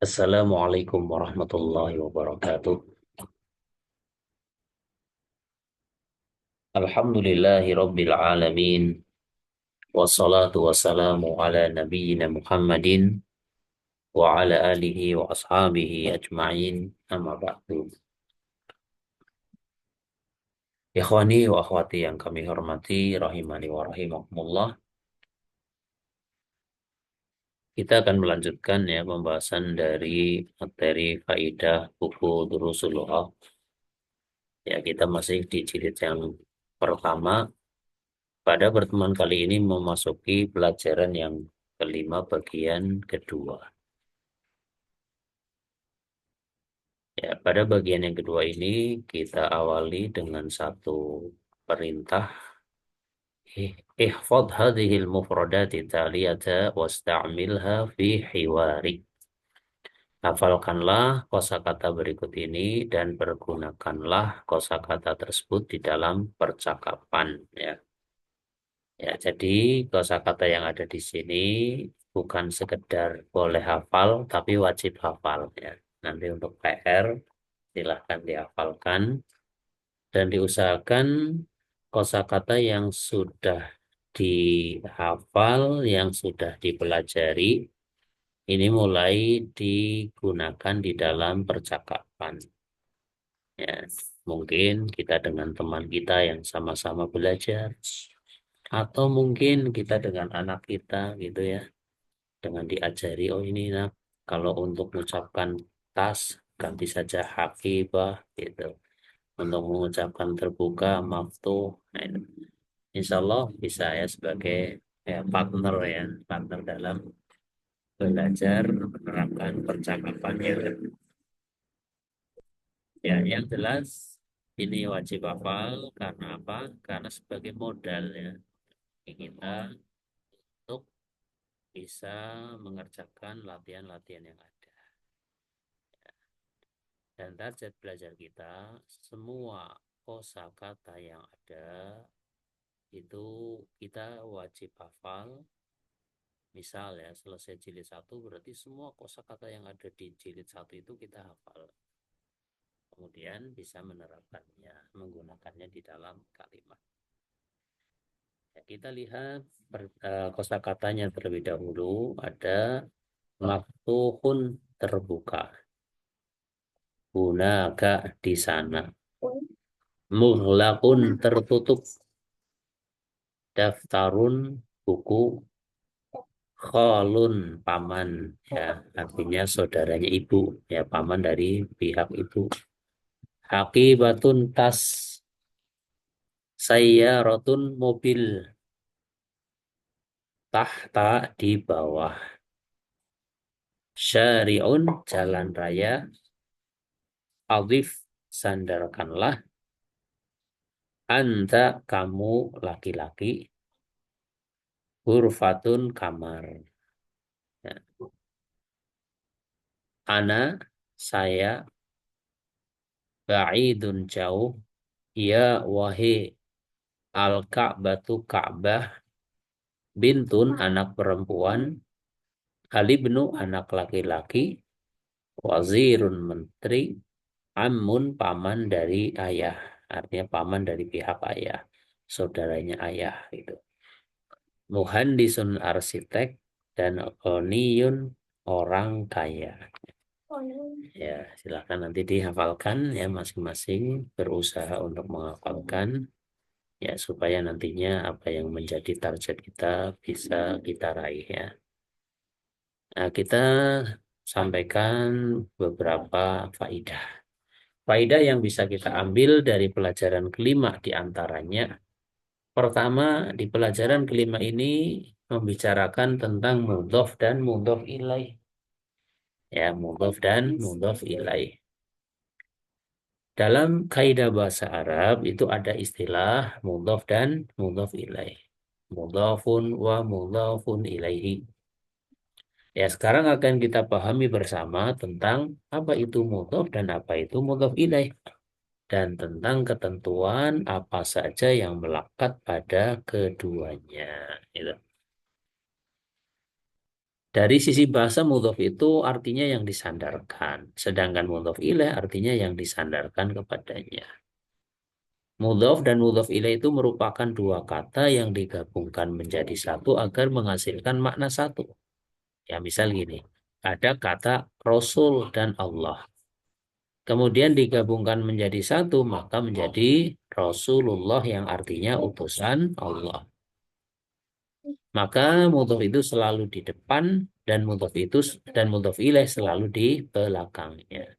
Assalamualaikum warahmatullahi wabarakatuh. Alhamdulillahi rabbil alamin. Wassalatu wassalamu ala nabiyyina Muhammadin wa ala alihi wa ashabihi ajma'in. Amma ba'du. Ikhwani wa akhwati yang kami hormati, rahimani wa rahimakumullah. Kita akan melanjutkan ya pembahasan dari materi faidah buku Durusul Lughah. Ya, kita masih di jilid yang pertama. Pada pertemuan kali ini memasuki pelajaran yang kelima bagian kedua. Ya, pada bagian yang kedua ini kita awali dengan satu perintah. Ihfadh hadhil mufradati taliyata wasta'milha fi hiwari. Hafalkanlah kosakata berikut ini dan pergunakanlah kosakata tersebut di dalam percakapan. Ya. Ya, jadi kosakata yang ada di sini bukan sekedar boleh hafal, tapi wajib hafal ya. Nanti untuk PR silahkan dihafalkan dan diusahakan kosakata yang sudah dihafal, yang sudah dipelajari, ini mulai digunakan di dalam percakapan. Ya, mungkin kita dengan teman kita yang sama-sama belajar, atau mungkin kita dengan anak kita gitu ya, dengan diajari, oh ini nak, kalau untuk mengucapkan tas, ganti saja hakibah gitu. Untuk mengucapkan terbuka, maftuh. Nah, itu. Insya Allah bisa ya sebagai ya, partner ya, partner dalam belajar menerapkan percakapan ya. Ya, yang jelas ini wajib hafal karena apa? Karena sebagai modal ya kita untuk bisa mengerjakan latihan-latihan yang ada. Dan target belajar kita, semua kosakata yang ada itu kita wajib hafal. Misal ya, selesai jilid 1 berarti semua kosakata yang ada di jilid 1 itu kita hafal. Kemudian bisa menerapkannya, menggunakannya di dalam kalimat. Ya, kita lihat kosakatanya terlebih dahulu. Ada maftuhun terbuka. Hunaka di sana. Mughlaqun tertutup. Daftarun buku. Khalun paman ya, artinya saudaranya ibu ya, paman dari pihak ibu. Haqibatun tas. Sayyaratun mobil. Tahta di bawah. Syari'un jalan raya. Alif sandarkanlah. Anta kamu laki-laki. Hurfatun kamar. Ya. Ana saya ba'idun jauh. Ya wahai al-Ka'batu Ka'bah. Bintun anak perempuan. Alibnu anak laki-laki. Wazirun menteri. Amun paman dari ayah. Artinya paman dari pihak ayah. Saudaranya ayah itu. Muhandisun arsitek dan oniyun orang kaya. Ya, silakan nanti dihafalkan ya, masing-masing berusaha untuk menghafalkan ya, supaya nantinya apa yang menjadi target kita bisa kita raih ya. Nah, kita sampaikan beberapa faidah. Faidah yang bisa kita ambil dari pelajaran kelima di antaranya. Pertama, di pelajaran kelima ini membicarakan tentang mudhof dan mudhof ilaih. Ya, mudhof dan mudhof ilaih. Dalam kaidah bahasa Arab itu ada istilah mudhof dan mudhof ilaih. Mudhofun wa mudhofun ilaihi. Ya, sekarang akan kita pahami bersama tentang apa itu mudhof dan apa itu mudhof ilaih. Dan tentang ketentuan apa saja yang melekat pada keduanya. Gitu. Dari sisi bahasa mudhof itu artinya yang disandarkan. Sedangkan mudhof ilaih artinya yang disandarkan kepadanya. Mudhof dan mudhof ilaih itu merupakan dua kata yang digabungkan menjadi satu agar menghasilkan makna satu. Ya, misal gini. Ada kata Rasul dan Allah. Kemudian digabungkan menjadi satu, maka menjadi Rasulullah yang artinya utusan Allah. Maka mudhof itu selalu di depan dan mudhof ilaih selalu di belakangnya.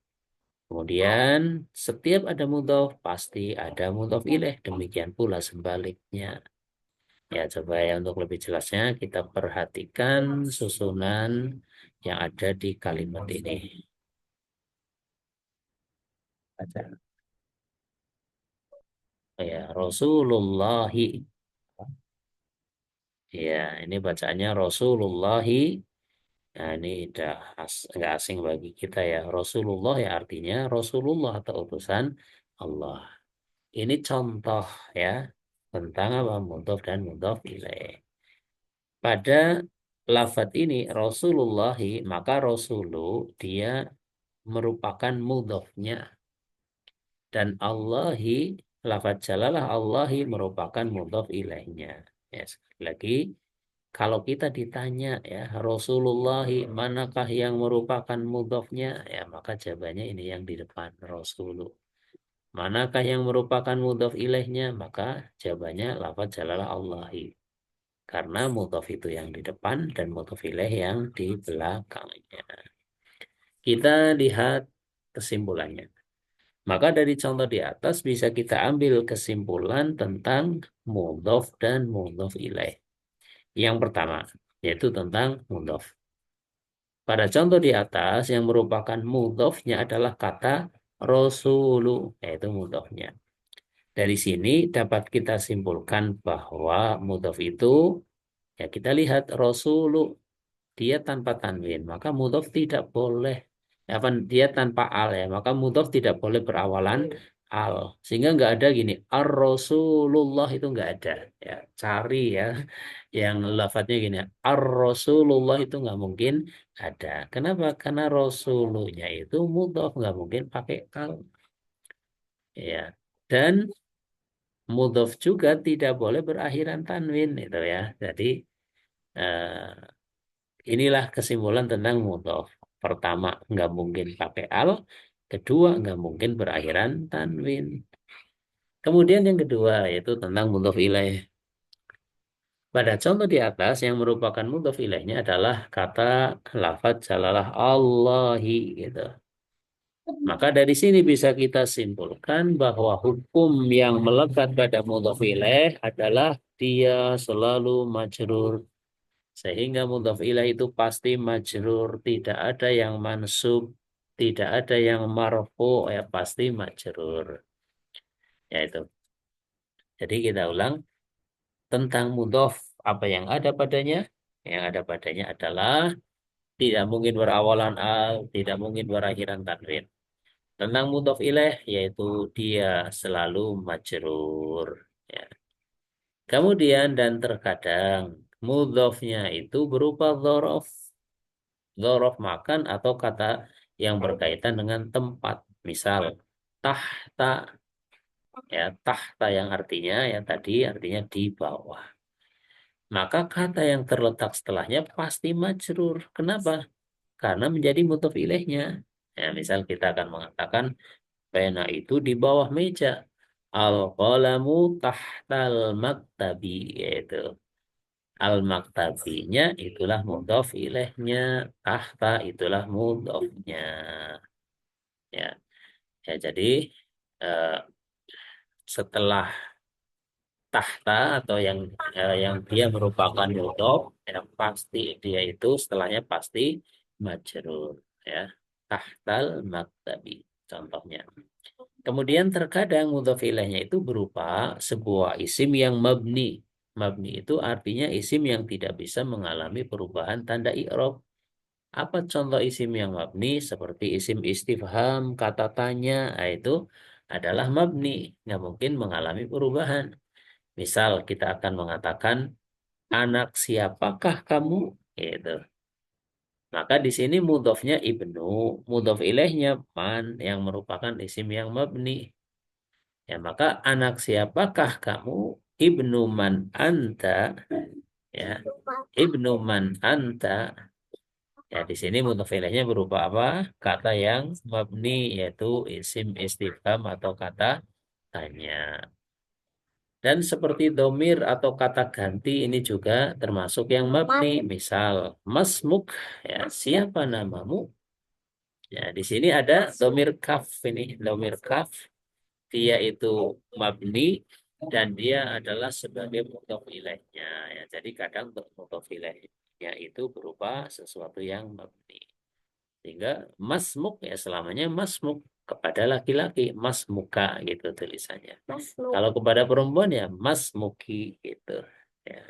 Kemudian setiap ada mudhof pasti ada mudhof ilaih. Demikian pula sebaliknya. Ya, coba ya untuk lebih jelasnya kita perhatikan susunan yang ada di kalimat ini. Baca. Ya, Rasulullahi. Ya, ini bacaannya Rasulullahi. Nah, ini udah nggak asing bagi kita ya. Rasulullah ya artinya Rasulullah atau utusan Allah. Ini contoh ya tentang apa mudhof dan mudhof ilaih. Pada lafadz ini Rasulullahi maka Rasulu dia merupakan mudhofnya dan Allahi lafadz jalalah Allahi merupakan mudhof ilaihnya. Ya, sekali lagi kalau kita ditanya ya Rasulullahi manakah yang merupakan mudhofnya ya maka jawabannya ini yang di depan Rasulu. Manakah yang merupakan mudhof ilaihnya maka jawabannya lafadz jalalah Allahi. Karena mudhof itu yang di depan dan mudhof ilaih yang di belakangnya. Kita lihat kesimpulannya. Maka dari contoh di atas bisa kita ambil kesimpulan tentang mudhof dan mudhof ilaih. Yang pertama, yaitu tentang mudhof. Pada contoh di atas yang merupakan mudhofnya adalah kata rasulu, yaitu mudhofnya. Dari sini dapat kita simpulkan bahwa mudhof itu, ya kita lihat rasulu, dia tanpa tanwin, maka mudhof tidak boleh apa dia tanpa al ya, maka mudhof tidak boleh berawalan al. Sehingga nggak ada gini, ar-rasulullah itu nggak ada. Ya, cari ya yang lafadznya gini, ar-rasulullah itu nggak mungkin ada. Kenapa? Karena rasulunya itu mudhof nggak mungkin pakai al. Ya. Dan mudhof juga tidak boleh berakhiran tanwin itu ya. Jadi eh, inilah kesimpulan tentang mudhof. Pertama, nggak mungkin pakai al. Kedua, nggak mungkin berakhiran tanwin. Kemudian yang kedua, yaitu tentang mudhof ilaih. Pada contoh di atas, yang merupakan mudhof ilaihnya adalah kata lafadz jalalah Allahi. Gitu. Maka dari sini bisa kita simpulkan bahwa hukum yang melekat pada mudhof ilaih adalah dia selalu majrur. Sehingga mudhaf ilaih itu pasti majrur, tidak ada yang mansub, tidak ada yang marfu, ya pasti majrur. Yaitu. Jadi kita ulang tentang mudhaf apa yang ada padanya? Yang ada padanya adalah tidak mungkin berawalan al, tidak mungkin berakhiran tanwin. Tentang mudhaf ilaih yaitu dia selalu majrur. Ya. Kemudian dan terkadang mudhafnya itu berupa dzaraf. Dzaraf makan atau kata yang berkaitan dengan tempat. Misal, tahta, ya tahta yang artinya ya tadi artinya di bawah. Maka kata yang terletak setelahnya pasti majrur. Kenapa? Karena menjadi mudhof ilaihnya. Ya, misal kita akan mengatakan pena itu di bawah meja. Al-qalamu tahtal maktabi yaitu al-maktabinya itulah mudhof ilaihnya. Tahta itulah mudhofnya. Ya, ya jadi eh, setelah tahta atau yang dia merupakan mudhof, yang pasti dia itu setelahnya pasti majrur. Ya, tahtal maktabi contohnya. Kemudian terkadang mudhof ilaihnya itu berupa sebuah isim yang mabni. Mabni itu artinya isim yang tidak bisa mengalami perubahan tanda i'rab. Apa contoh isim yang mabni? Seperti isim istifham, kata tanya, nah, itu adalah mabni. Nggak mungkin mengalami perubahan. Misal kita akan mengatakan, anak siapakah kamu? Gitu. Maka di sini mudhofnya ibnu, mudhof ilaihnya man yang merupakan isim yang mabni. Ya, maka anak siapakah kamu? Ibnu man anta, ya. Ibnu man anta. Ya, di sini mudhof ilaihnya berupa apa? Kata yang mabni yaitu isim istifham atau kata tanya. Dan seperti domir atau kata ganti ini juga termasuk yang mabni. Misal, masmuk, ya, siapa namamu? Ya, di sini ada domir kaf ini, domir kaf. Dia itu mabni dan dia adalah sebagai mudhof ilaihnya. Ya, jadi kadang mudhof ilaihnya itu berupa sesuatu yang mabni. Sehingga masmuk ya selamanya masmuk kepada laki-laki, masmuka gitu tulisannya. Masmuk. Kalau kepada perempuan ya masmuki gitu. Ya.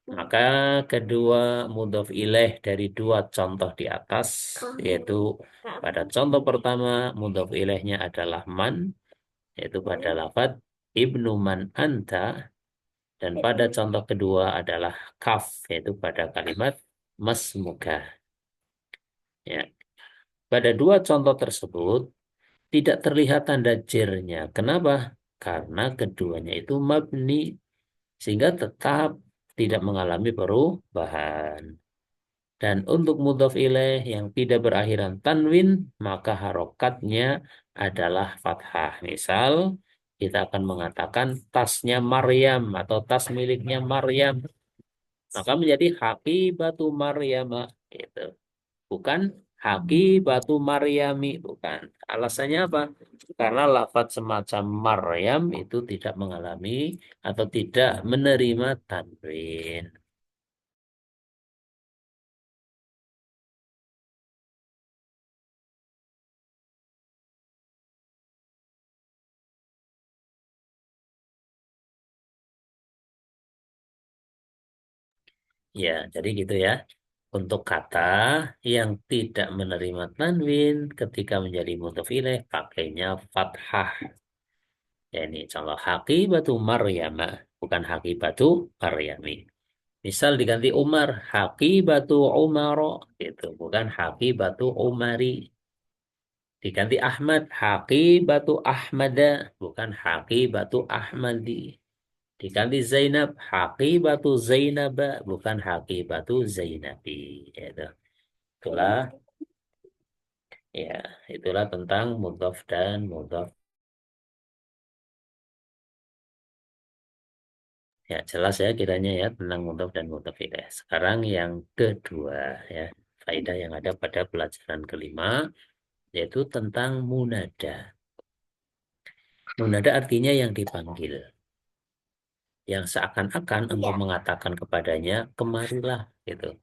Maka kedua mudhof ilaih dari dua contoh di atas, yaitu pada contoh pertama mudhof ilaihnya adalah man, yaitu pada lafadz ibnu man anta, dan pada contoh kedua adalah kaf, yaitu pada kalimat masmuka. Ya. Pada dua contoh tersebut tidak terlihat tanda jernya. Kenapa? Karena keduanya itu mabni, sehingga tetap tidak mengalami perubahan. Dan untuk mudhof ilaih yang tidak berakhiran tanwin, maka harokatnya adalah fathah. Misal, kita akan mengatakan tasnya Maryam atau tas miliknya Maryam. Maka menjadi Hakibatu Maryam. Gitu. Bukan Hakibatu Maryami. Bukan. Alasannya apa? Karena lafaz semacam Maryam itu tidak mengalami atau tidak menerima tanwin. Ya, jadi gitu ya. Untuk kata yang tidak menerima tanwin ketika menjadi mudhof ilaih pakainya fathah. Ya ini contoh Hakibatu Maryama, bukan Hakibatu Maryami. Misal diganti Umar, Hakibatu Umaro, gitu, bukan Hakibatu Umari. Diganti Ahmad, Hakibatu Ahmada, bukan Hakibatu Ahmadi. Diganti Zainab, Hakibatu Zainaba, bukan Hakibatu Zainabi. Gitu. Itulah ya, itulah tentang mudhaf dan mudhaf. Ya, jelas ya kiranya ya tentang mudhaf dan mudhaf ilaih. Sekarang yang kedua ya, faedah yang ada pada pelajaran kelima yaitu tentang munada. Munada artinya yang dipanggil, yang seakan-akan engkau mengatakan kepadanya kemarilah gitu.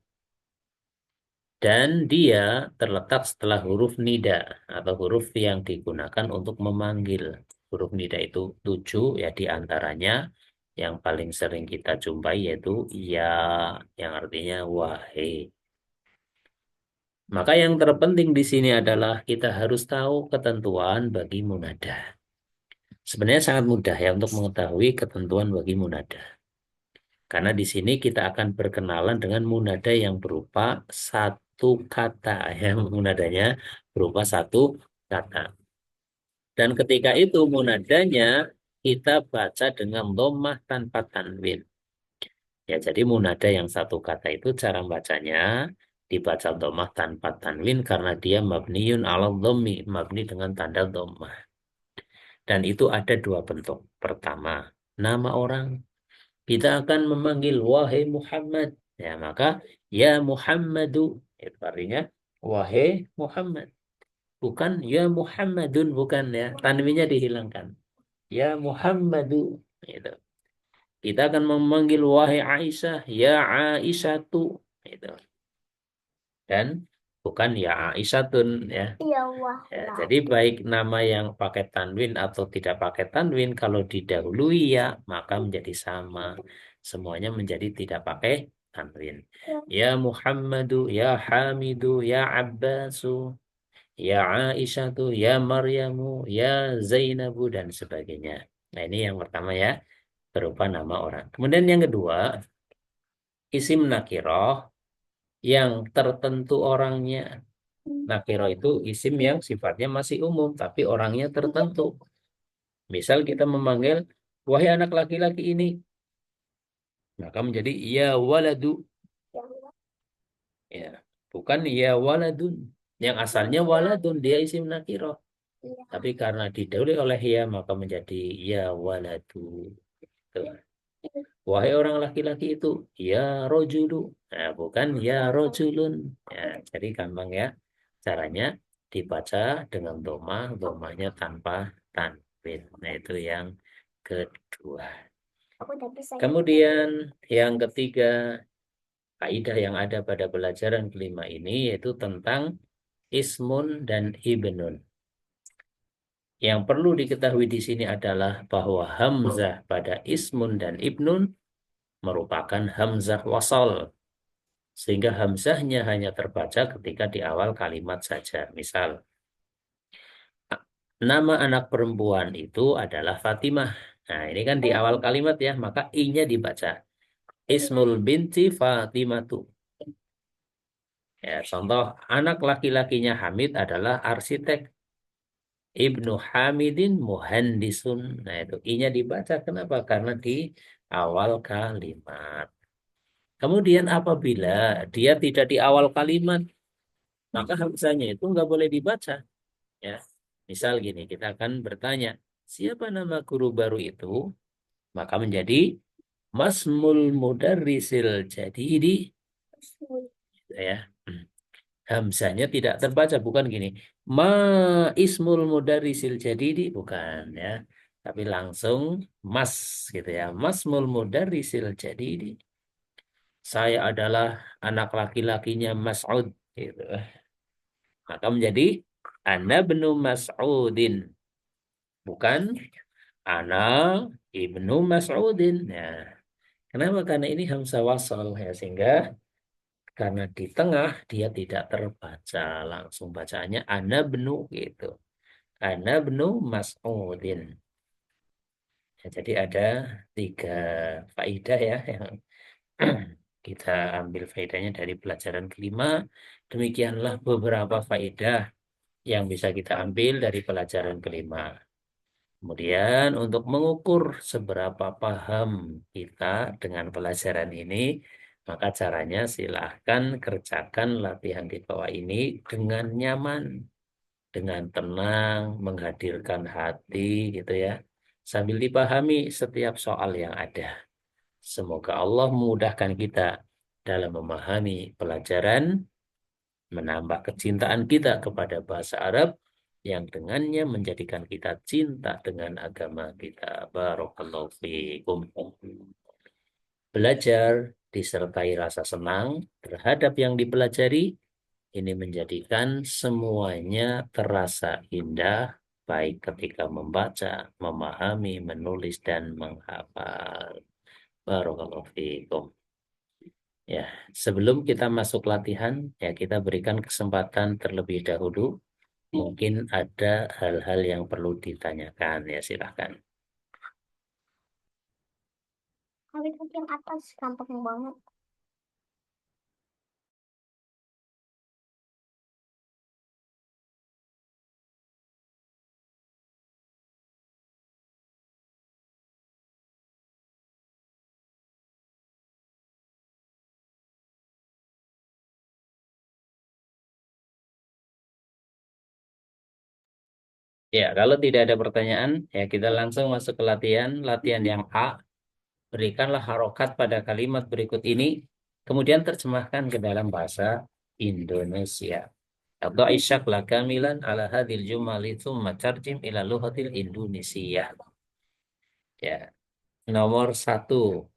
Dan dia terletak setelah huruf nida atau huruf yang digunakan untuk memanggil. Huruf nida itu 7 ya, di antaranya yang paling sering kita jumpai yaitu ya, yang artinya wahai. Maka yang terpenting di sini adalah kita harus tahu ketentuan bagi munada. Sebenarnya sangat mudah ya untuk mengetahui ketentuan bagi munada. Karena di sini kita akan berkenalan dengan munada yang berupa satu kata. Ya, munadanya berupa satu kata. Dan ketika itu munadanya kita baca dengan dhammah tanpa tanwin. Ya, jadi munada yang satu kata itu cara bacanya dibaca dhammah tanpa tanwin karena dia mabniun ala dhammi, mabni dengan tanda dhammah. Dan itu ada dua bentuk. Pertama, nama orang. Kita akan memanggil wahai Muhammad. Ya, maka ya Muhammadu. Itu artinya wahai Muhammad. Bukan ya Muhammadun, bukan ya. Tanwinnya dihilangkan. Ya Muhammadu. Itu. Kita akan memanggil wahai Aisyah. Ya Aisyatu. Itu. Dan bukan ya Aisyatun ya. Ya Allah. Ya, jadi baik nama yang pakai tanwin atau tidak pakai tanwin, kalau didahului ya maka menjadi sama. Semuanya menjadi tidak pakai tanwin. Ya Muhammadu, ya Hamidu, ya Abbasu, ya Aisyatu, ya Maryamu, ya Zainabu dan sebagainya. Nah, ini yang pertama ya, berupa nama orang. Kemudian yang kedua, isim nakiroh yang tertentu orangnya. Nakiro itu isim yang sifatnya masih umum, tapi orangnya tertentu. Misal kita memanggil, wahai anak laki-laki ini, maka menjadi ya waladu, ya, bukan ya waladun. Yang asalnya waladun, dia isim nakiro. Tapi karena didahului oleh ya, maka menjadi ya waladu. Tuh. Wahai orang laki-laki itu, ya rojulu. Nah, bukan ya rojulun. Ya, jadi gampang ya. Caranya dibaca dengan doma, domanya tanpa tanwin. Nah, itu yang kedua. Kemudian yang ketiga, kaidah yang ada pada pelajaran kelima ini yaitu tentang ismun dan ibnun. Yang perlu diketahui di sini adalah bahwa hamzah pada ismun dan ibnun merupakan hamzah wasal. Sehingga hamzahnya hanya terbaca ketika di awal kalimat saja. Misal, nama anak perempuan itu adalah Fatimah. Nah, ini kan di awal kalimat ya, maka i-nya dibaca. Ismul binti Fatimatu. Ya, contoh, anak laki-lakinya Hamid adalah arsitek. Ibnu Hamidin muhandisun. Nah, itu i-nya dibaca. Kenapa? Karena di awal kalimat. Kemudian apabila dia tidak di awal kalimat, maka hamzahnya itu nggak boleh dibaca. Ya, misal gini, kita akan bertanya, siapa nama guru baru itu? Maka menjadi Masmul Mudarrisil Jadidi, ya. Hamzahnya tidak terbaca, bukan gini. Ma Ismul Mudarrisil Jadidi, bukan ya. Tapi langsung Mas gitu ya. Masmul Mudarrisil Jadidi. Saya adalah anak laki-lakinya Mas'ud gitu. Maka menjadi Ana benu Mas'udin, bukan Ana ibnu Mas'udin. Nah, kenapa? Karena ini hamzah wasal ya, sehingga karena di tengah dia tidak terbaca langsung bacaannya Ana benu gitu. Ana benu Mas'udin. Ya, jadi ada tiga faidah ya yang kita ambil faedahnya dari pelajaran kelima. Demikianlah beberapa faedah yang bisa kita ambil dari pelajaran kelima. Kemudian untuk mengukur seberapa paham kita dengan pelajaran ini, maka caranya silahkan kerjakan latihan di bawah ini dengan nyaman, dengan tenang, menghadirkan hati gitu ya, sambil dipahami setiap soal yang ada. Semoga Allah memudahkan kita dalam memahami pelajaran, menambah kecintaan kita kepada bahasa Arab yang dengannya menjadikan kita cinta dengan agama kita. Barakallahu fiikum. Belajar disertai rasa senang terhadap yang dipelajari, ini menjadikan semuanya terasa indah, baik ketika membaca, memahami, menulis, dan menghafal. Barakallahu fiikum. Ya, sebelum kita masuk latihan, ya kita berikan kesempatan terlebih dahulu. Mungkin ada hal-hal yang perlu ditanyakan, ya silahkan. Kali yang atas gampang banget. Ya, kalau tidak ada pertanyaan, ya kita langsung masuk ke latihan. Latihan yang A, berikanlah harokat pada kalimat berikut ini, kemudian terjemahkan ke dalam bahasa Indonesia. Atau isyak kamilan ala hadil jumali thumma tarjim ila lughatil Indonesia. Ya, nomor satu.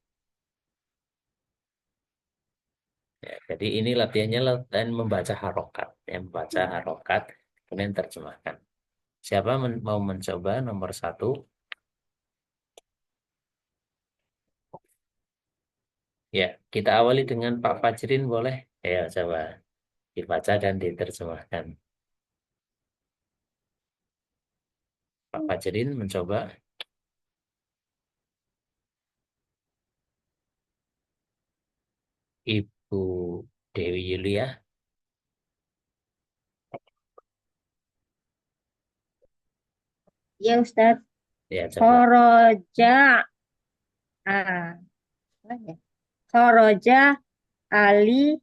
Ya, jadi ini latihannya dan membaca harokat. Ya, membaca harokat, kemudian terjemahkan. Siapa mau mencoba nomor satu? Ya, kita awali dengan Pak Fajrin boleh? Ya, coba dibaca dan diterjemahkan. Pak Fajrin mencoba. Ibu Dewi Yulia. Ya Ustadz. Ya, coba. Khoroja. Ah, apa ya? Khoroja Ali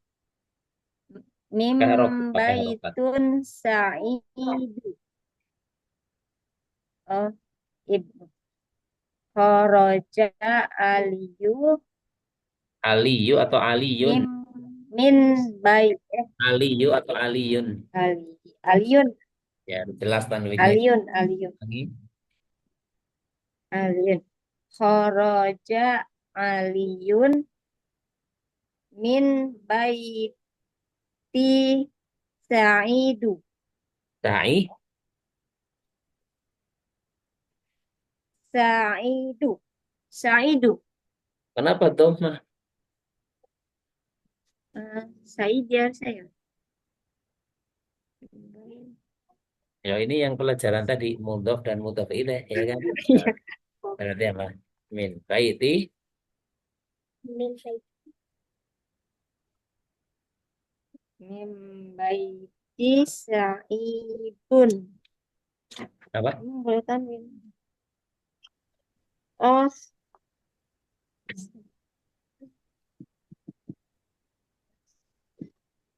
Pakai harokat. mimbaitun sa'idu. Oh, ibu. Khoroja Aliyu Aliyu atau Aliyun? mim min bait Aliyu atau Aliyun? Ali Aliyun Ya, jelas tanwinnya. Aliyun Aliyun Lagi. Aliyun. Khoroja Aliyun min baiti Sa'idu. Sa'i. Sa'idu. Sa'idu. Kenapa tuh, mah? Sa'idir saya. Ya, ini yang pelajaran tadi, mudhof dan mudhof ilaih, ya kan? Nah, Iya. berarti apa? Min baiti. Min baiti Sa'idun. Apa? Boleh tanwin. Oh,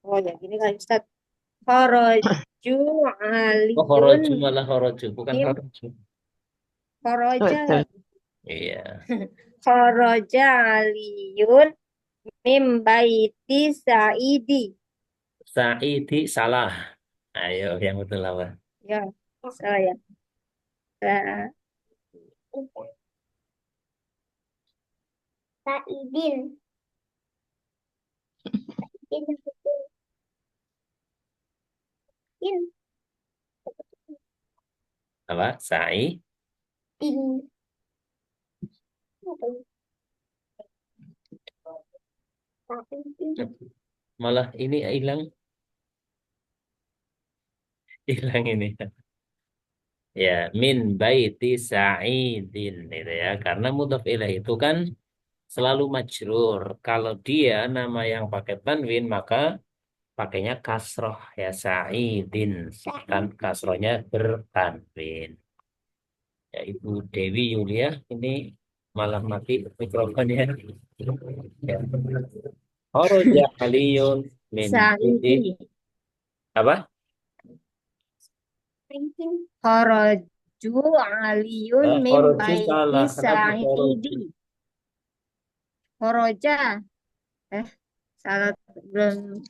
oh ya gini kan Ustaz. Khoroju Oh, aliyun horoju malah horoju, bukan mim horoju. khoroja lagi. Iya. Khoroja aliyun mim baiti Sa'idi. Sa'idi salah. Ayo, yang betul apa? Ya, saya. Sa'idin. In. Apa? Sa'i. In. Malah ini hilang, hilang ini. Ya, min baiti sa'idin itu ya. Karena mudhof ilaih itu kan selalu majrur. Kalau dia nama yang pakai tanwin maka pakainya kasroh ya sa'idin. Kan kasrohnya bertanwin. Ya, Ibu Dewi Yulia ini malah mati mikrofonnya. Ya. Horoja Aliyun min baiti Sa'idi. apa? Khoroju aliyun mim Horoju baiti salah. Kenapa horoju? Sa'idi. Khoroja. Eh, salah belum.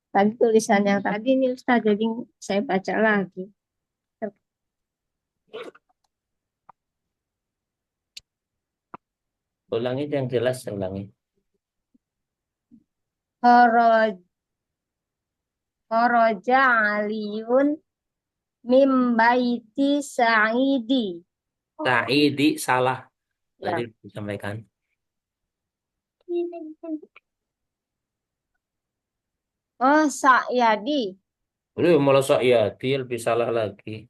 Tadi tulisan yang tadi nih Ustaz, jadi saya baca lagi. Ulangi yang jelas, ulangi. Khoro- Khoroja aliyun mim baiti Sa'idi. Sa'idi salah. Tadi Ya. disampaikan. Oh, Sa'yadi. Udah malah sok ya, dia lebih salah lagi.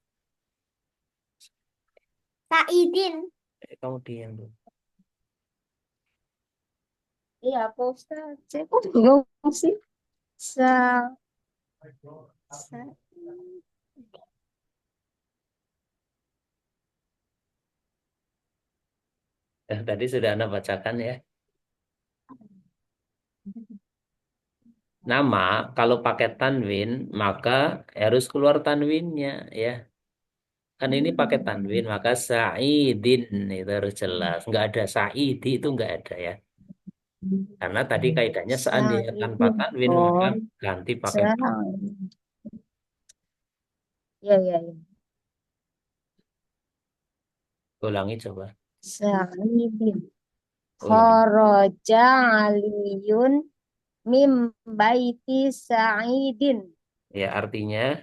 Sa'idin. Kamu diam tuh. Iya, Pak Ustaz. Saya kok bingung sih. Sa, sa, Tadi sudah Anda bacakan ya. Nama kalau pakai tanwin maka harus keluar tanwinnya ya. Kan ini pakai tanwin maka sa'idin itu harus jelas. Nggak ada sa'idi itu nggak ada ya. Karena tadi kaidahnya seandainya tanpa Sa'idin. tanwin maka Oh, ganti pakai sa. tanwin. Ya, ya, ya. Ulangi coba. Sa'idin. Ulangi. Kharaja aliyun mim baiti Sa'idin. Ya artinya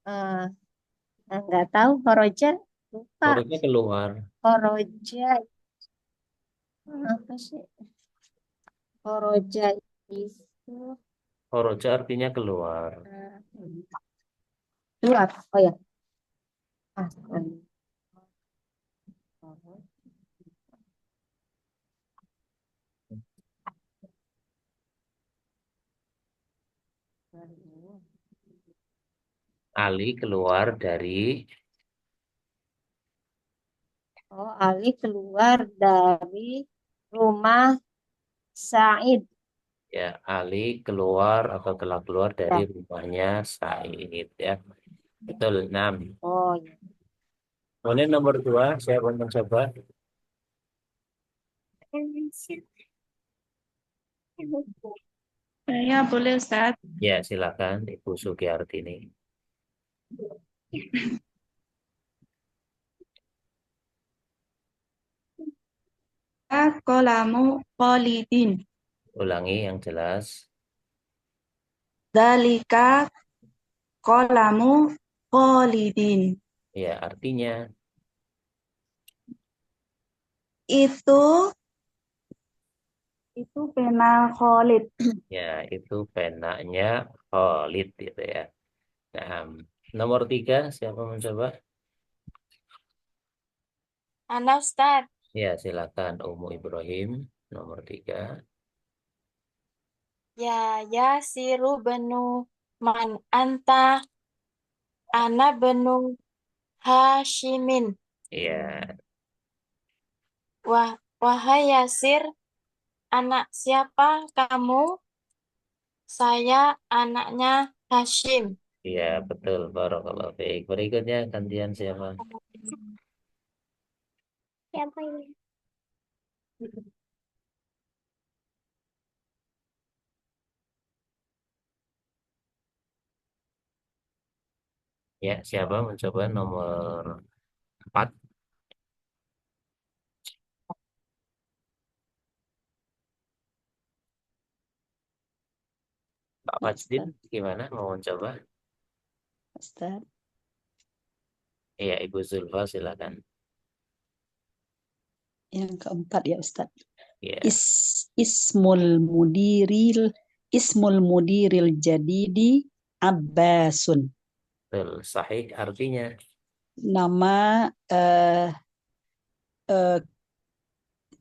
Eh, nggak tahu kharaja. Lupa. hurufnya keluar. Kharaja apa sih? Kharaja itu Horoja artinya keluar. itu apa? Oh ya. Ah, Ali keluar dari, Oh, Ali keluar dari rumah Said. ya, Ali keluar atau telah keluar dari Ya. rumahnya Said, ya. Betul, 6. Oh, ya. Kemudian nomor 2, siapa yang mencoba? Saya boleh Ustaz. Ya, silakan Ibu Sugiyartini. Kolamu Khalidin. Ulangi yang jelas. Dalika kolamu Khalidin. Ya, artinya, Itu itu pena Khalid. ya, itu penanya Khalid, gitu ya. Nah, nomor 3, siapa mencoba? Ana Ustaz. Ya, silakan Umu Ibrahim, nomor 3. Ya siru benu man anta ana benu Hashimin. Ya, Wahai Yasir, anak siapa kamu? Saya anaknya Hashim. ya, betul. Barakallahu fiik. Berikutnya gantian siapa? Siapa ini? Ya, siapa mencoba nomor 4? Pak Ya, Fajdin, Ustaz. gimana? Mau mencoba? Ustaz. Iya, Ibu Zulfa, silakan. Yang keempat ya Ustaz. Ya, Ismul mudiril jadidi Abbasun. betul. Sahih artinya. Nama eh,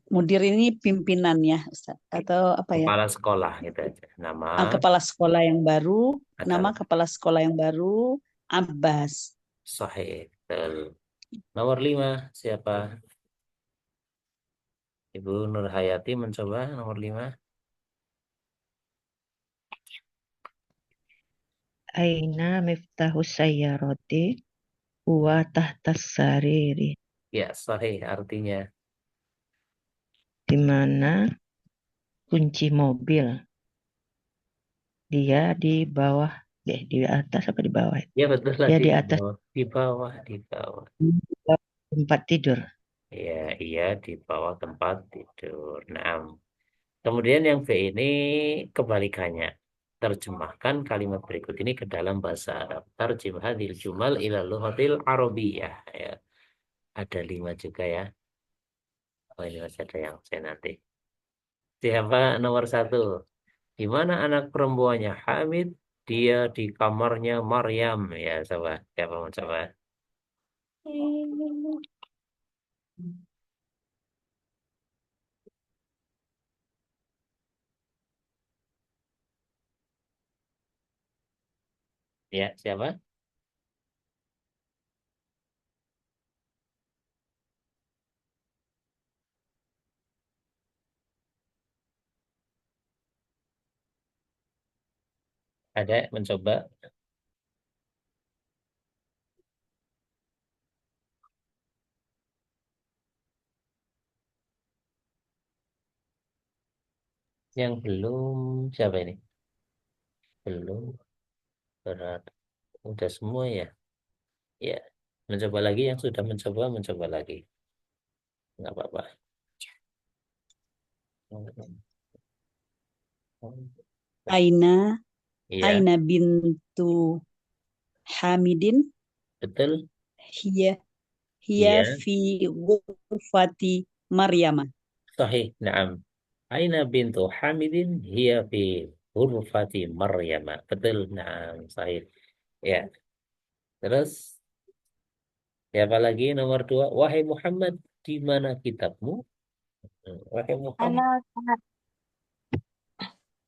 mudir ini pimpinannya Ustaz. Atau apa ya? Kepala sekolah, gitu aja. Nama Kepala sekolah yang baru. Nama adalah kepala sekolah yang baru Abbas. sahih. Betul. Nomor 5, siapa? Ibu Nur Hayati mencoba nomor 5. Aina miftahus sayyarati huwa tahtas sariri. Ya, sahih artinya. Di mana kunci mobil? Dia di bawah, di atas apa di bawah? Ya, betul Dia lagi di di atas bawah. Di bawah, di bawah. tempat tidur. Ya, iya di bawah tempat tidur. Nah, kemudian yang B ini kebalikannya. Terjemahkan kalimat berikut ini ke dalam bahasa Arab. Tarjim hadhil jumal ila lughatil arabiyah. Ya, ada 5 juga ya. Oh, ini masih ada yang saya nanti. Siapa nomor 1? Di mana anak perempuannya Hamid? Dia di kamarnya Maryam. Ya, coba. Siapa mau coba? Ya, siapa? Ada mencoba? Yang belum, siapa ini? Belum. Berat. Udah semua ya? Ya. Mencoba lagi yang sudah mencoba lagi. Nggak apa-apa. Aina Iya, Aina bintu Hamidin. betul. Hiya Hiya Iya, fi ghurfati Maryama. sahih. Naam. Aina bintu Hamidin hiya fi ghurfati Maryam. Betul. Naam, sahih. Ya. Terus siapa lagi nomor 2? Wahai Muhammad, di mana kitabmu? Wahai Muhammad. Ana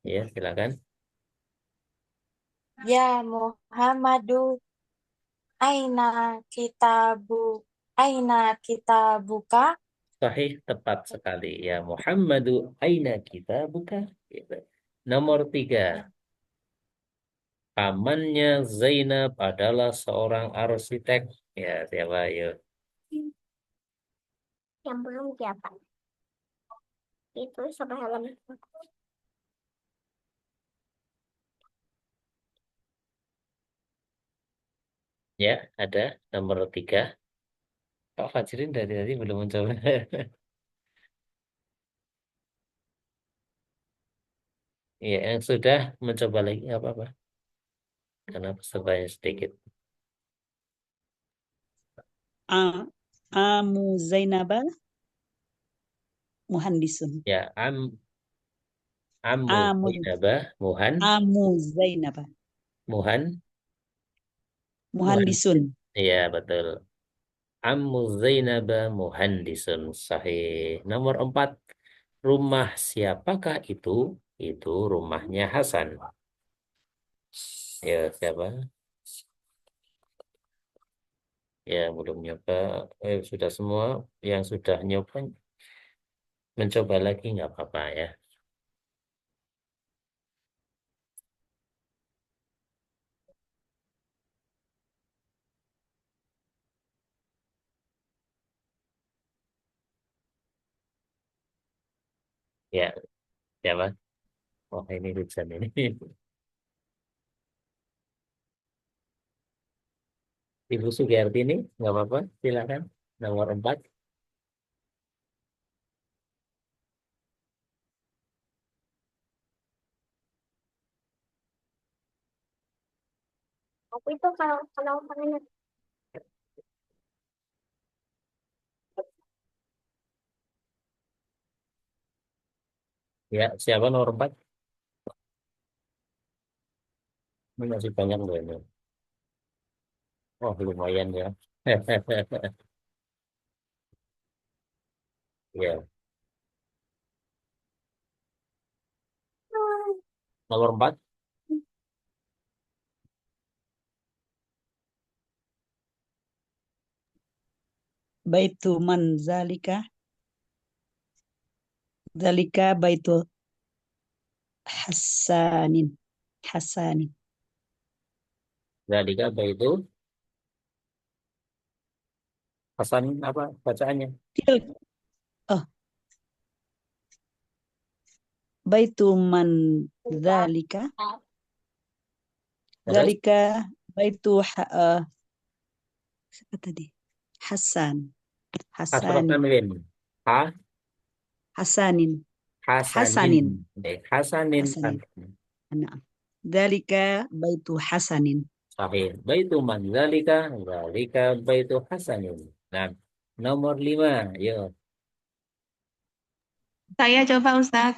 Ya, silakan. Ya Muhammadu, aina kitabu, aina kitabuka. Sahih, tepat sekali. Ya Muhammadu, aina kita buka. Gitu. Nomor 3. Pamannya Zainab adalah seorang arsitek. Ya, siapa? Yuk. Yang belum siapa? Itu sampai halaman. Ya, ada nomor 3. Pak Fajrin dari tadi belum mencoba. Ya, yang sudah mencoba lagi nggak apa-apa. Karena pesertanya sedikit. A Amu Zainaba muhandisun. Ya, Ammu Amu Zainabah, Amu Zainaba Muhan, muhandisun. Iya, betul. Ammu Zainabah Muhandisun. Sahih. Nomor 4. Rumah siapakah itu? Itu rumahnya Hasan. Ya, siapa? Ya, belum nyoba. Sudah semua. Yang sudah nyoba, mencoba lagi nggak apa-apa ya. Ya, siapa? Oh, ini Rizan ini. Ibu Sugiyarti ini, nggak apa-apa. Silakan. Nomor 4. Aku itu kalau pengen Ya, siapa nomor 4? Ini masih banyak loh ini. Oh, lumayan ya. Ya, nomor 4. Baitu man zalika baitu Hasanin. Hasanin. Zalika itu Hasan apa bacaannya? Til oh baitu man zalika Terus zalika baitu siapa tadi? Hasan. Hasrul Hasanin. Tanwin. Ha Hasanin. Hasanin. Hasanin. Hasanin. Hasanin. Nah, zalika baitu Hasanin. Sahih. Baitu man zalika. Zalika baitu Hasanin. Nah, nomor 5. Yuk. Saya coba Ustaz.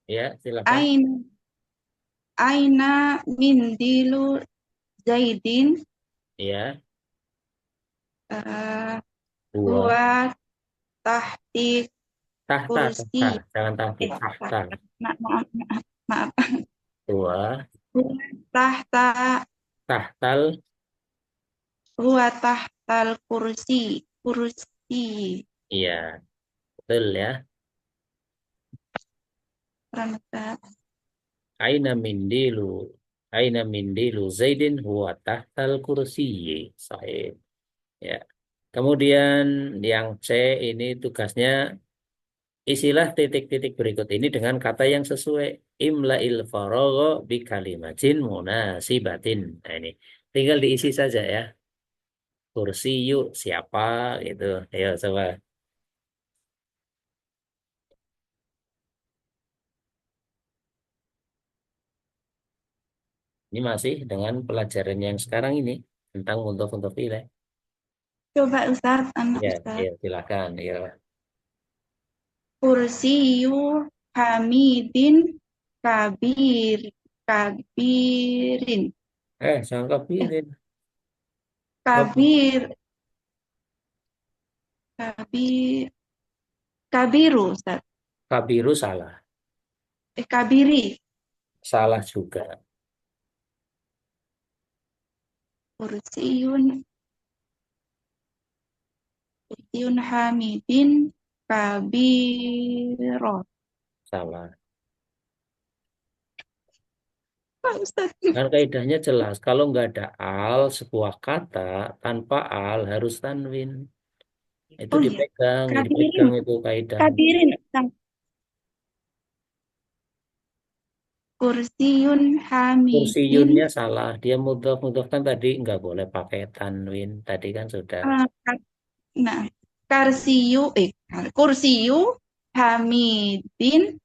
Ya, silakan. Ain, aina mindilu Zaidin Ya, eh, dua. huwa tahti Tahta, kursi. tahta. Jangan tahti. Tahta. Maaf, maaf. Dua. Huwa tahta Tahtal. huwa tahtal kursi. Kursi. Iya, betul ya. Keren, Ustaz. Aina mindilu. Aina mindilu Zaidin huwa tahtal kursiyyi. Sahih. Ya. Kemudian yang C ini tugasnya isilah titik-titik berikut ini dengan kata yang sesuai. Imla'il faragha bi kalimatin munasibatin. Nah, ini tinggal diisi saja ya. Kursi yuk siapa gitu. Ayo coba. Ini masih dengan pelajaran yang sekarang ini tentang untuk wilayah. Coba Ustaz, anak Ya, Ustaz. ya silakan. Ya. Kursiyu hamidin kabir kabirin Sangka pirin. Coba. kabir kabir Kabiru, Ustaz. Kabiru salah. Kabiri. Salah juga. Kursiun. Kursiun hamidin kabiro. Salah. Pak Ustaz. Kan kaidahnya jelas. Kalau nggak ada al, sebuah kata tanpa al harus tanwin. Itu Oh iya. dipegang Kabirin. itu kaidahnya. Kabirin. Ustaz. Kursiun hamidin. Kursiyunnya salah. Dia mudhof kan tadi nggak boleh pakai tanwin. Tadi kan sudah. ah, Nah, karsiyu, kursiyu hamidin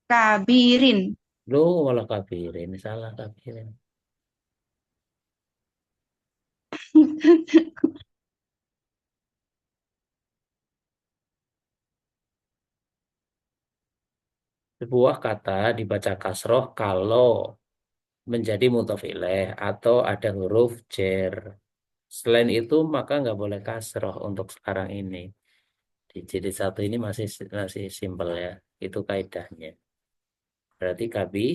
kabirin. Lu malah kabirin. Salah kabirin. Sebuah kata dibaca kasroh kalau menjadi mudhof ilaih atau ada huruf jer. Selain itu maka nggak boleh kasroh untuk sekarang ini. Di jilid satu ini masih simpel ya. Itu kaidahnya. Berarti kabi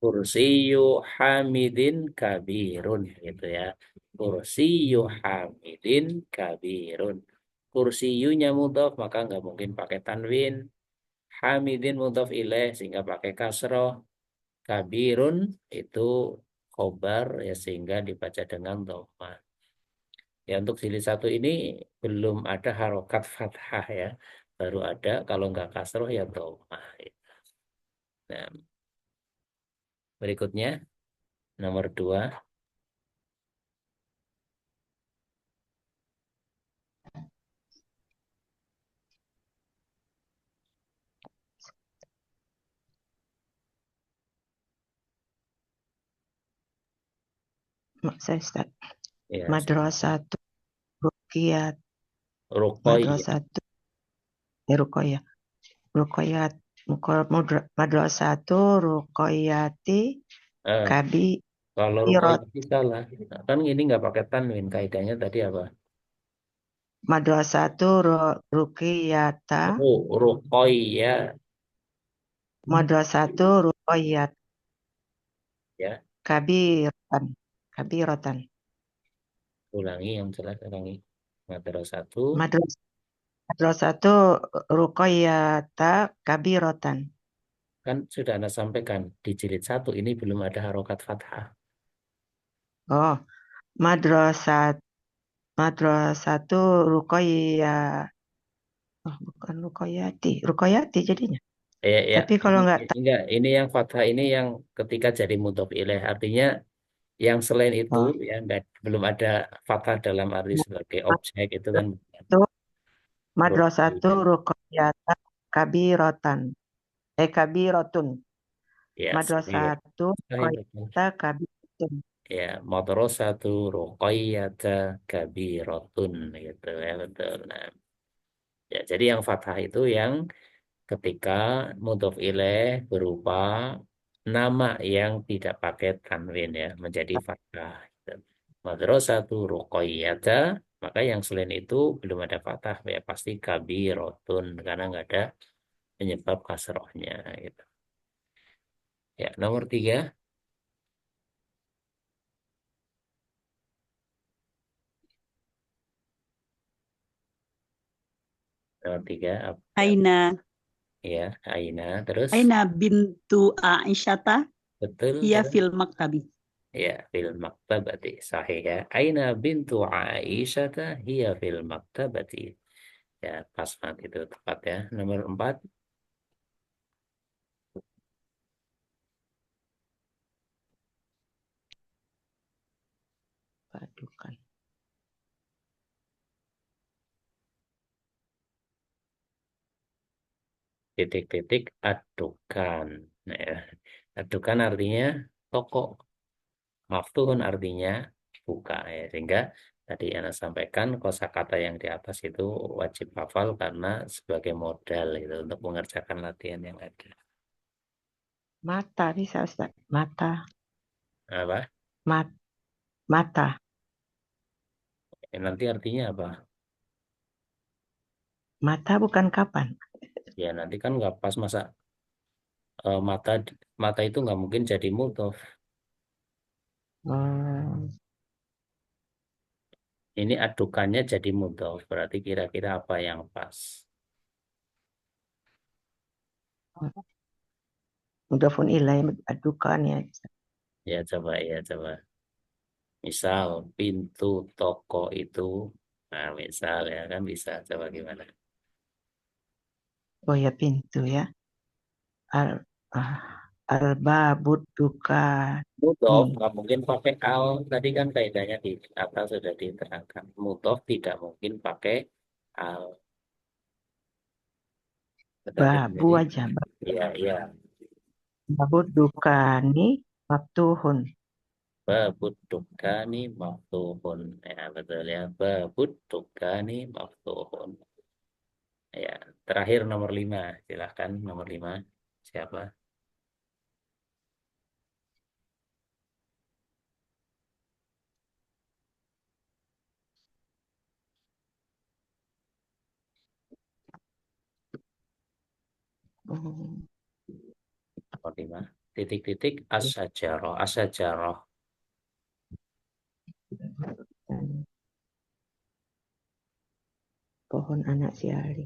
kursiyu hamidin kabirun gitu ya. Kursiyu hamidin kabirun. Kursiyunya mudhof maka nggak mungkin pakai tanwin. Hamidin mudhof ilaih sehingga pakai kasroh. Kabirun itu khobar ya sehingga dibaca dengan dhamma. Ya untuk jilid satu ini belum ada harokat fathah ya. Baru ada kalau nggak kasroh ya dhamma. Nah, berikutnya nomor 2. Saya Ustaz. Ya, Madrasatu Ruqyat. Ruqayyah. Madrasatu Ruqyah. Ruqyat. Madrasatu Ruqyati Eh, kalau Kabirat. Ruqayyah salah. Nah, kan ini nggak pakai tanwin. Kaidahnya tadi apa? Madrasatu Ruqyata. Ruqayyah Madrasatu Ruqyat ya. Kabiratan. Kabiratan. Ulangi yang jelas ulangi. Madrasatu Madrasatu Ruqyata Kabiratan. kan sudah Anda sampaikan di jilid 1 ini belum ada harokat fathah. Oh, Madrasatu Ruqayyah. Oh, bukan Ruqayyati jadinya. Ya, Tapi kalau nggak enggak, ini yang fathah ini yang ketika jadi mudhof ilaih artinya yang selain itu oh, ya enggak belum ada fathah dalam arti sebagai objek itu kan itu Madrasatu Ruqayyah. Ruqayyata Kabiratan. Kabiratun. Ya, sahih. Madrasatu Sahih betul. Ruqayyata Kabiratun. Ya, madrasatu ruqayyata kabiratun gitu ya betul. Nah, ya jadi yang fathah itu yang ketika mudhof ilaih berupa nama yang tidak pakai tanwin ya menjadi fathah. Gitu. Madrasatu ruqayyata maka yang selain itu belum ada fathah ya pasti kabiratun karena nggak ada penyebab kasrohnya gitu. Ya, nomor 3. Nomor 3 Aina. ya, Aina terus Aina bintu Aisyata. betul Hiya terus fil maktabi. ya fil maktabati sahih ya. Aina bintu Aisyata hiya fil maktabati. Ya, pas banget itu tepat ya. Nomor 4 Padukan. titik-titik adukan. Nah, ya. Adukan artinya toko. Maftuhun artinya buka ya. Sehingga Tadi Ana sampaikan kosakata yang di atas itu wajib hafal karena sebagai modal itu untuk mengerjakan latihan yang ada. Mata bisa Ustaz. Mata. Apa? Mata. Nanti artinya apa? Mata bukan kapan. Ya nanti kan nggak pas masa mata mata itu nggak mungkin jadi mudhof. Oh, Ini adukannya jadi mudhof. Berarti kira-kira apa yang pas? mudhafun ilaih adukan ya. Ya coba. Misal pintu toko itu, nah misal ya kan bisa. Coba gimana? Oh ya pintu ya. Al ah, Al-babud Mudhof dukani. nggak mungkin pakai al. Tadi kan kaidahnya di atas sudah diterangkan. Mudhof tidak mungkin pakai al. Tetapi Babu menjadi aja. iya. Babud dukani maftuhun. Babudukani maftuhun. Ya betul ya. Babudukani maftuhun. Ya, terakhir nomor 5. Silahkan nomor 5. Siapa? Hmm, Nomor 5. Titik-titik asyajarah. Asyajarah. dan pohon anak si Ali.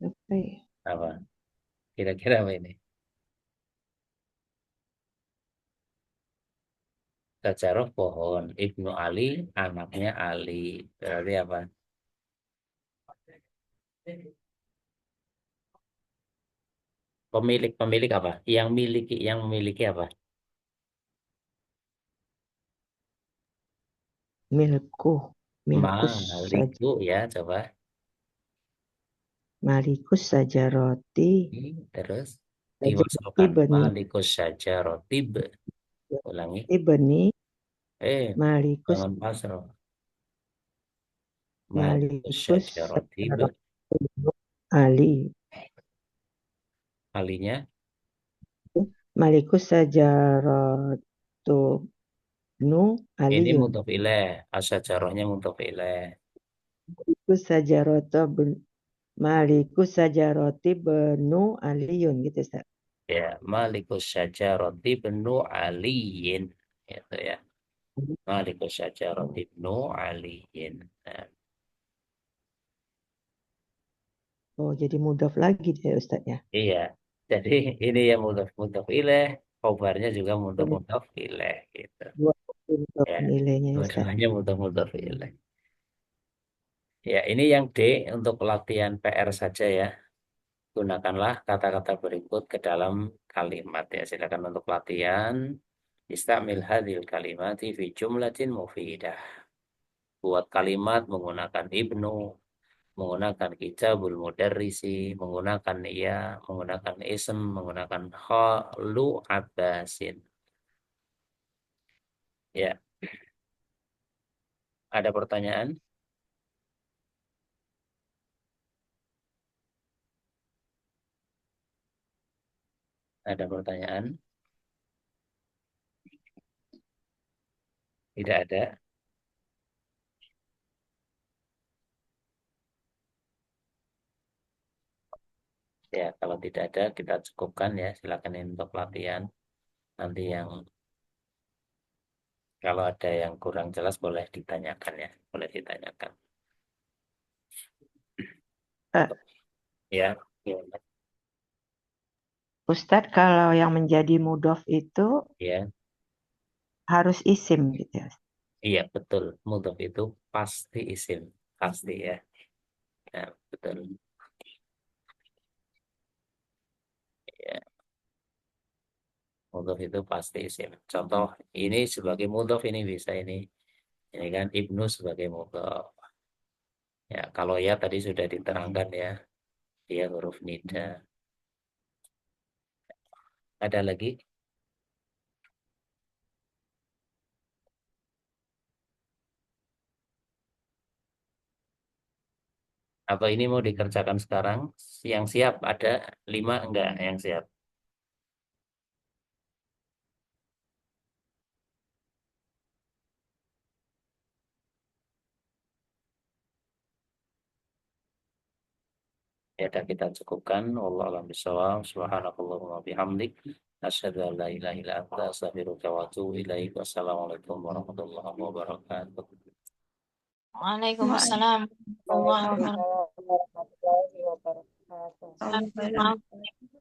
Apa ya? Apa? Kira-kira apa ini? Asyajarah pohon. Ibnu Ali, anaknya Ali. Berarti apa? Pemilik apa? Yang memiliki apa? Milku. Milkus saja. Maliku ya, coba. Malikus saja roti. Terus Saja roti diwasalkan. benih. Malikus saja rotib. Ulangi. Benih. Eh, Malikus. jangan pasrah. Malikus Malikus saja saja rotib. roti. Ali. Alinya. Malikus saja rotu nu Ini aliyun. mudhof ilaih. Asyajarahnya mudhof ilaih. Malikus saja roto Malikus saja roti benu aliyun gitu Ustaz. Ya, Malikus saja rotib nu aliyin. Gitu ya. Malikus saja rotib nu aliyin. Nah, Oh jadi mudhaf lagi dia Ustaz ya. iya. Jadi ini yang mudhof ilaih. Khobarnya juga Ini mudhof ilaih. Gitu. dua mudhaf Ya, nilainya ya Ustaz. dua-duanya mudhof ilaih. Ya, ini yang D untuk latihan PR saja ya. Gunakanlah kata-kata berikut ke dalam kalimat ya. Silakan untuk latihan. Istamil hadhil kalimati fi jumlatin mufidah. Buat kalimat menggunakan ibnu, menggunakan kitabul mudarrisi, menggunakan ia, menggunakan ism, menggunakan khalu abbasin. Ya, ada pertanyaan? Ada pertanyaan? Tidak ada. Ya, kalau tidak ada kita cukupkan ya. Silakan untuk latihan. Nanti yang kalau ada yang kurang jelas boleh ditanyakan ya. Boleh ditanyakan. Eh, Ya, gimana? Ustadz kalau yang menjadi mudhaf itu Ya, harus isim gitu ya. iya betul. Mudhof itu pasti isim. Pasti ya. Ya, betul. Ya. Mudhof itu pasti isim. Contoh ini sebagai mudhof ini bisa ini. Ini kan ibnu sebagai mudhof. Ya, kalau ya tadi sudah diterangkan ya. Dia huruf nida. Ada lagi? Apa ini mau dikerjakan sekarang? Yang siap ada 5 enggak yang siap? Ya udah kita cukupkan. Wallahu a'lam bishawab. Subhanakallahumma bihamdik. Asyhadu an la ilaha illa anta astaghfiruka wa atubu ilaik. Wassalamualaikum warahmatullahi wabarakatuh. Waalaikumsalam warahmatullahi Waalaikumsalam warahmatullahi wabarakatuh. wabarakatuh.